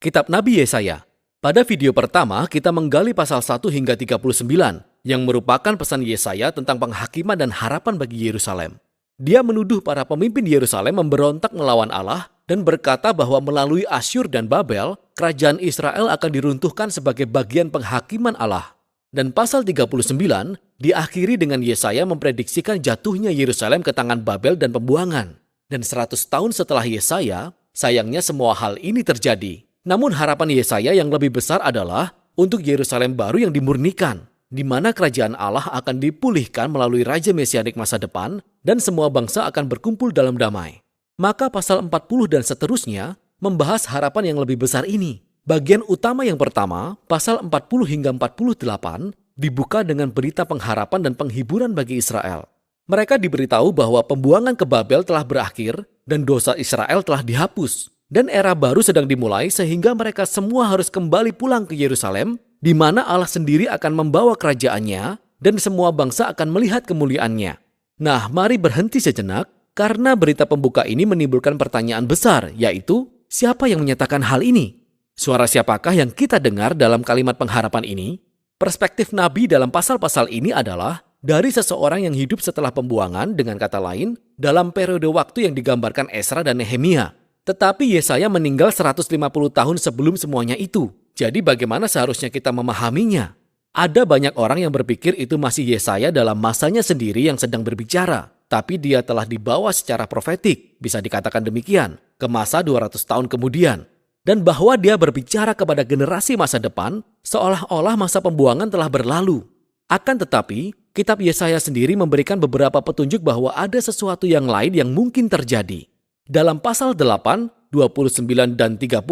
Kitab Nabi Yesaya. Pada video pertama, kita menggali pasal 1 hingga 39, yang merupakan pesan Yesaya tentang penghakiman dan harapan bagi Yerusalem. Dia menuduh para pemimpin Yerusalem memberontak melawan Allah dan berkata bahwa melalui Asyur dan Babel, kerajaan Israel akan diruntuhkan sebagai bagian penghakiman Allah. Dan pasal 39 diakhiri dengan Yesaya memprediksikan jatuhnya Yerusalem ke tangan Babel dan pembuangan. Dan 100 tahun setelah Yesaya, sayangnya semua hal ini terjadi. Namun harapan Yesaya yang lebih besar adalah untuk Yerusalem baru yang dimurnikan, di mana kerajaan Allah akan dipulihkan melalui Raja Mesianik masa depan dan semua bangsa akan berkumpul dalam damai. Maka pasal 40 dan seterusnya membahas harapan yang lebih besar ini. Bagian utama yang pertama, pasal 40 hingga 48, dibuka dengan berita pengharapan dan penghiburan bagi Israel. Mereka diberitahu bahwa pembuangan ke Babel telah berakhir dan dosa Israel telah dihapus. Dan era baru sedang dimulai sehingga mereka semua harus kembali pulang ke Yerusalem, di mana Allah sendiri akan membawa kerajaannya dan semua bangsa akan melihat kemuliaannya. Nah, mari berhenti sejenak karena berita pembuka ini menimbulkan pertanyaan besar, yaitu siapa yang menyatakan hal ini? Suara siapakah yang kita dengar dalam kalimat pengharapan ini? Perspektif Nabi dalam pasal-pasal ini adalah dari seseorang yang hidup setelah pembuangan, dengan kata lain, dalam periode waktu yang digambarkan Esra dan Nehemia. Tetapi Yesaya meninggal 150 tahun sebelum semuanya itu. Jadi bagaimana seharusnya kita memahaminya? Ada banyak orang yang berpikir itu masih Yesaya dalam masanya sendiri yang sedang berbicara. Tapi dia telah dibawa secara profetik, bisa dikatakan demikian, ke masa 200 tahun kemudian. Dan bahwa dia berbicara kepada generasi masa depan, seolah-olah masa pembuangan telah berlalu. Akan tetapi, kitab Yesaya sendiri memberikan beberapa petunjuk bahwa ada sesuatu yang lain yang mungkin terjadi. Dalam pasal 8, 29 dan 30,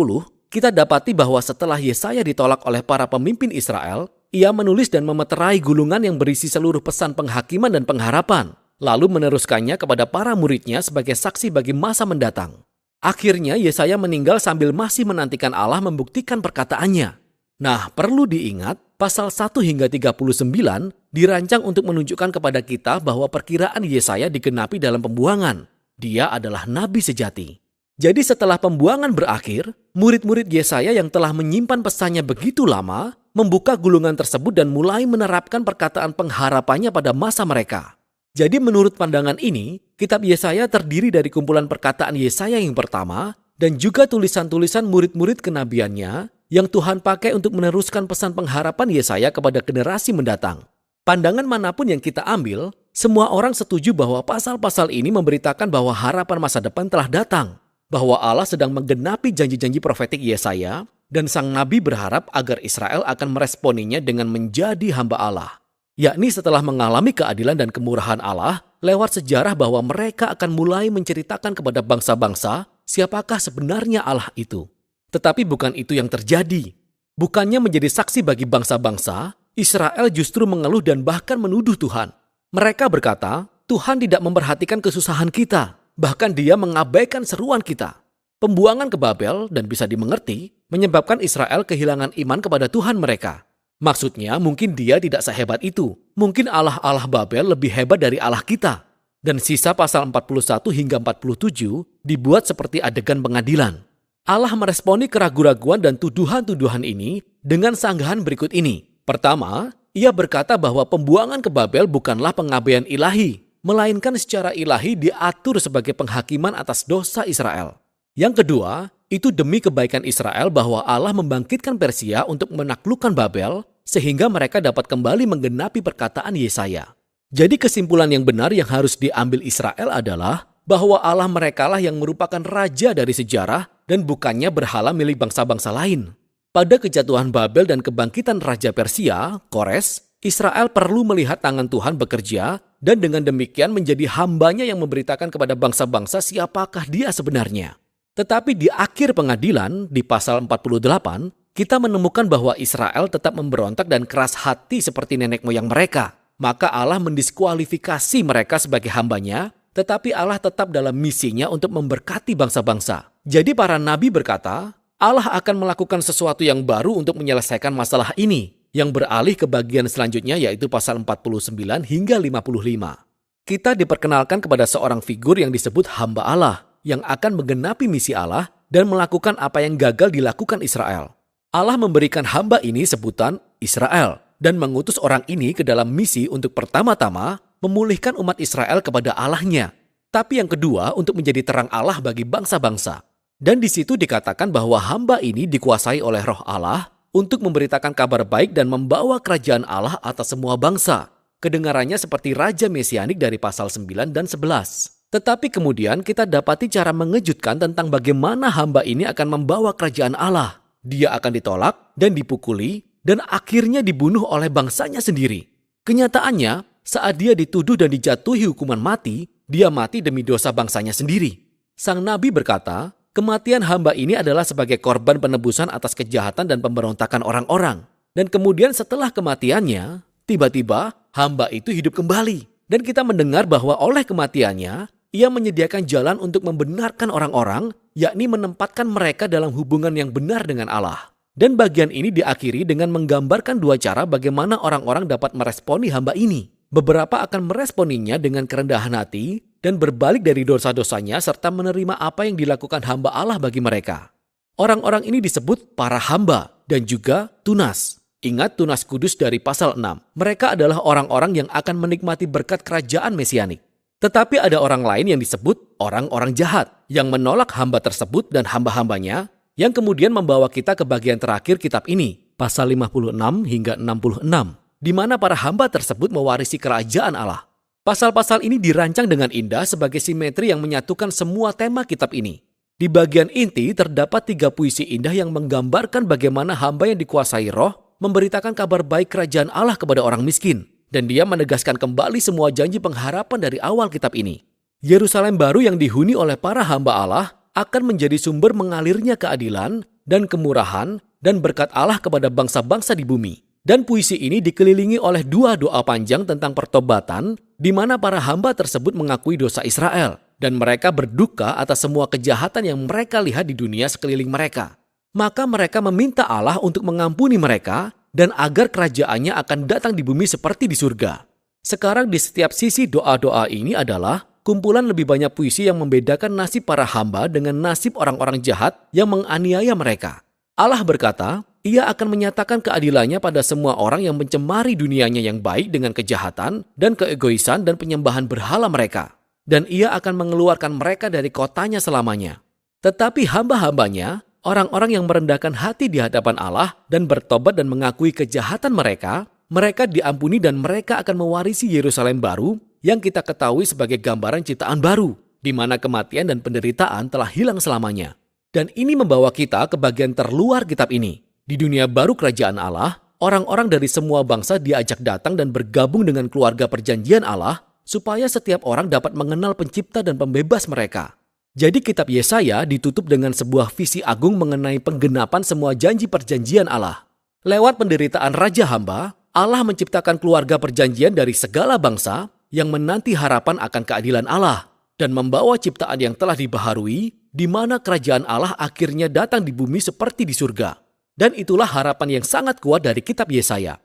kita dapati bahwa setelah Yesaya ditolak oleh para pemimpin Israel, ia menulis dan memeterai gulungan yang berisi seluruh pesan penghakiman dan pengharapan, lalu meneruskannya kepada para muridnya sebagai saksi bagi masa mendatang. Akhirnya Yesaya meninggal sambil masih menantikan Allah membuktikan perkataannya. Nah, perlu diingat, pasal 1 hingga 39 dirancang untuk menunjukkan kepada kita bahwa perkiraan Yesaya digenapi dalam pembuangan. Dia adalah nabi sejati. Jadi setelah pembuangan berakhir, murid-murid Yesaya yang telah menyimpan pesannya begitu lama, membuka gulungan tersebut dan mulai menerapkan perkataan pengharapannya pada masa mereka. Jadi menurut pandangan ini, kitab Yesaya terdiri dari kumpulan perkataan Yesaya yang pertama, dan juga tulisan-tulisan murid-murid kenabiannya, yang Tuhan pakai untuk meneruskan pesan pengharapan Yesaya kepada generasi mendatang. Pandangan manapun yang kita ambil, semua orang setuju bahwa pasal-pasal ini memberitakan bahwa harapan masa depan telah datang, bahwa Allah sedang menggenapi janji-janji profetik Yesaya, dan sang nabi berharap agar Israel akan meresponinya dengan menjadi hamba Allah. Yakni setelah mengalami keadilan dan kemurahan Allah, lewat sejarah bahwa mereka akan mulai menceritakan kepada bangsa-bangsa siapakah sebenarnya Allah itu. Tetapi bukan itu yang terjadi. Bukannya menjadi saksi bagi bangsa-bangsa, Israel justru mengeluh dan bahkan menuduh Tuhan. Mereka berkata, Tuhan tidak memperhatikan kesusahan kita, bahkan Dia mengabaikan seruan kita. Pembuangan ke Babel, dan bisa dimengerti, menyebabkan Israel kehilangan iman kepada Tuhan mereka. Maksudnya, mungkin Dia tidak sehebat itu. Mungkin Allah-Allah Babel lebih hebat dari Allah kita. Dan sisa pasal 41 hingga 47 dibuat seperti adegan pengadilan. Allah meresponi keraguan-raguan dan tuduhan-tuduhan ini dengan sanggahan berikut ini. Pertama, ia berkata bahwa pembuangan ke Babel bukanlah pengabaian ilahi, melainkan secara ilahi diatur sebagai penghakiman atas dosa Israel. Yang kedua, itu demi kebaikan Israel bahwa Allah membangkitkan Persia untuk menaklukkan Babel, sehingga mereka dapat kembali menggenapi perkataan Yesaya. Jadi kesimpulan yang benar yang harus diambil Israel adalah bahwa Allah merekalah yang merupakan raja dari sejarah dan bukannya berhala milik bangsa-bangsa lain. Pada kejatuhan Babel dan kebangkitan Raja Persia, Kores, Israel perlu melihat tangan Tuhan bekerja dan dengan demikian menjadi hambanya yang memberitakan kepada bangsa-bangsa siapakah dia sebenarnya. Tetapi di akhir pengadilan, di pasal 48, kita menemukan bahwa Israel tetap memberontak dan keras hati seperti nenek moyang mereka. Maka Allah mendiskualifikasi mereka sebagai hambanya, tetapi Allah tetap dalam misinya untuk memberkati bangsa-bangsa. Jadi para nabi berkata, Allah akan melakukan sesuatu yang baru untuk menyelesaikan masalah ini, yang beralih ke bagian selanjutnya yaitu pasal 49 hingga 55. Kita diperkenalkan kepada seorang figur yang disebut hamba Allah, yang akan menggenapi misi Allah dan melakukan apa yang gagal dilakukan Israel. Allah memberikan hamba ini sebutan Israel dan mengutus orang ini ke dalam misi untuk pertama-tama memulihkan umat Israel kepada Allahnya. Tapi yang kedua untuk menjadi terang Allah bagi bangsa-bangsa. Dan di situ dikatakan bahwa hamba ini dikuasai oleh Roh Allah untuk memberitakan kabar baik dan membawa kerajaan Allah atas semua bangsa. Kedengarannya seperti Raja Mesianik dari pasal 9 dan 11. Tetapi kemudian kita dapati cara mengejutkan tentang bagaimana hamba ini akan membawa kerajaan Allah. Dia akan ditolak dan dipukuli dan akhirnya dibunuh oleh bangsanya sendiri. Kenyataannya, saat dia dituduh dan dijatuhi hukuman mati, dia mati demi dosa bangsanya sendiri. Sang nabi berkata, kematian hamba ini adalah sebagai korban penebusan atas kejahatan dan pemberontakan orang-orang. Dan kemudian setelah kematiannya, tiba-tiba hamba itu hidup kembali. Dan kita mendengar bahwa oleh kematiannya, ia menyediakan jalan untuk membenarkan orang-orang, yakni menempatkan mereka dalam hubungan yang benar dengan Allah. Dan bagian ini diakhiri dengan menggambarkan dua cara bagaimana orang-orang dapat meresponi hamba ini. Beberapa akan meresponinya dengan kerendahan hati dan berbalik dari dosa-dosanya serta menerima apa yang dilakukan hamba Allah bagi mereka. Orang-orang ini disebut para hamba dan juga tunas. Ingat tunas kudus dari pasal 6. Mereka adalah orang-orang yang akan menikmati berkat kerajaan Mesianik. Tetapi ada orang lain yang disebut orang-orang jahat yang menolak hamba tersebut dan hamba-hambanya yang kemudian membawa kita ke bagian terakhir kitab ini, pasal 56 hingga 66, di mana para hamba tersebut mewarisi kerajaan Allah. Pasal-pasal ini dirancang dengan indah sebagai simetri yang menyatukan semua tema kitab ini. Di bagian inti terdapat 3 puisi indah yang menggambarkan bagaimana hamba yang dikuasai roh memberitakan kabar baik kerajaan Allah kepada orang miskin. Dan dia menegaskan kembali semua janji pengharapan dari awal kitab ini. Yerusalem baru yang dihuni oleh para hamba Allah akan menjadi sumber mengalirnya keadilan dan kemurahan dan berkat Allah kepada bangsa-bangsa di bumi. Dan puisi ini dikelilingi oleh 2 doa panjang tentang pertobatan di mana para hamba tersebut mengakui dosa Israel. Dan mereka berduka atas semua kejahatan yang mereka lihat di dunia sekeliling mereka. Maka mereka meminta Allah untuk mengampuni mereka dan agar kerajaannya akan datang di bumi seperti di surga. Sekarang di setiap sisi doa-doa ini adalah kumpulan lebih banyak puisi yang membedakan nasib para hamba dengan nasib orang-orang jahat yang menganiaya mereka. Allah berkata, Ia akan menyatakan keadilannya pada semua orang yang mencemari dunianya yang baik dengan kejahatan dan keegoisan dan penyembahan berhala mereka. Dan Ia akan mengeluarkan mereka dari kotanya selamanya. Tetapi hamba-hambanya, orang-orang yang merendahkan hati di hadapan Allah dan bertobat dan mengakui kejahatan mereka, mereka diampuni dan mereka akan mewarisi Yerusalem baru yang kita ketahui sebagai gambaran ciptaan baru, di mana kematian dan penderitaan telah hilang selamanya. Dan ini membawa kita ke bagian terluar kitab ini. Di dunia baru kerajaan Allah, orang-orang dari semua bangsa diajak datang dan bergabung dengan keluarga perjanjian Allah, supaya setiap orang dapat mengenal pencipta dan pembebas mereka. Jadi kitab Yesaya ditutup dengan sebuah visi agung mengenai penggenapan semua janji perjanjian Allah. Lewat penderitaan Raja Hamba, Allah menciptakan keluarga perjanjian dari segala bangsa yang menanti harapan akan keadilan Allah dan membawa ciptaan yang telah dibaharui di mana kerajaan Allah akhirnya datang di bumi seperti di surga. Dan itulah harapan yang sangat kuat dari kitab Yesaya.